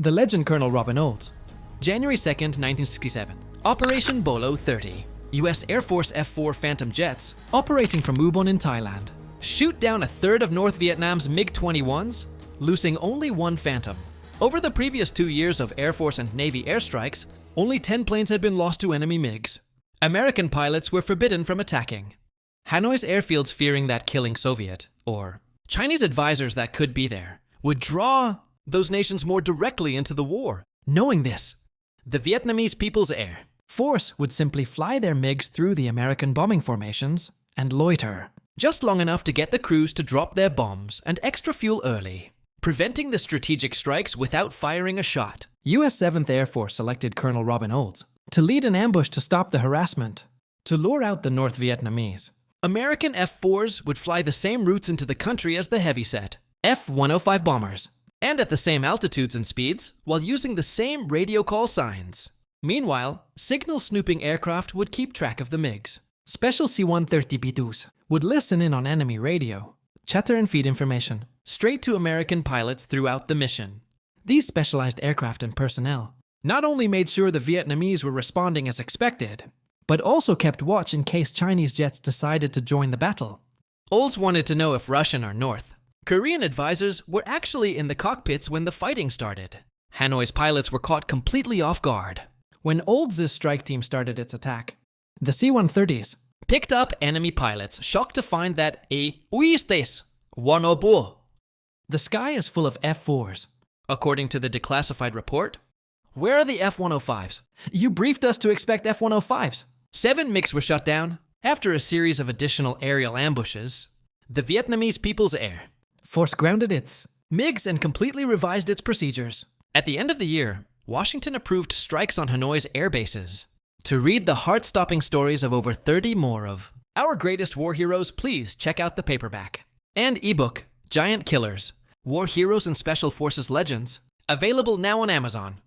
The legend Colonel Robin Olds. January 2nd, 1967. Operation Bolo 30. US Air Force F-4 Phantom jets operating from Ubon in Thailand shoot down a third of North Vietnam's MiG-21s, losing only one Phantom. Over the previous 2 years of Air Force and Navy airstrikes, only 10 planes had been lost to enemy MiGs. American pilots were forbidden from attacking. Hanoi's airfields, fearing that killing Soviet, or Chinese advisors that could be there, would draw those nations more directly into the war. Knowing this, the Vietnamese People's Air Force would simply fly their MiGs through the American bombing formations and loiter, just long enough to get the crews to drop their bombs and extra fuel early, preventing the strategic strikes without firing a shot. US 7th Air Force selected Colonel Robin Olds to lead an ambush to stop the harassment, to lure out the North Vietnamese. American F-4s would fly the same routes into the country as the heavyset F-105 bombers, and at the same altitudes and speeds, while using the same radio call signs. Meanwhile, signal-snooping aircraft would keep track of the MiGs. Special C-130 B-2s would listen in on enemy radio, chatter and feed information straight to American pilots throughout the mission. These specialized aircraft and personnel not only made sure the Vietnamese were responding as expected, but also kept watch in case Chinese jets decided to join the battle. Olds wanted to know if Russian or North Korean advisors were actually in the cockpits when the fighting started. Hanoi's pilots were caught completely off guard when Olds' strike team started its attack. The C-130s picked up enemy pilots, shocked to find that "Uistes, Wanobo." The sky is full of F-4s. According to the declassified report, where are the F-105s? You briefed us to expect F-105s. 7 MiGs were shut down. After a series of additional aerial ambushes, the Vietnamese People's Air Force grounded its MiGs and completely revised its procedures. At the end of the year, Washington approved strikes on Hanoi's air bases. To read the heart-stopping stories of over 30 more of our greatest war heroes, please check out the paperback and ebook, Giant Killers, War Heroes and Special Forces Legends, available now on Amazon.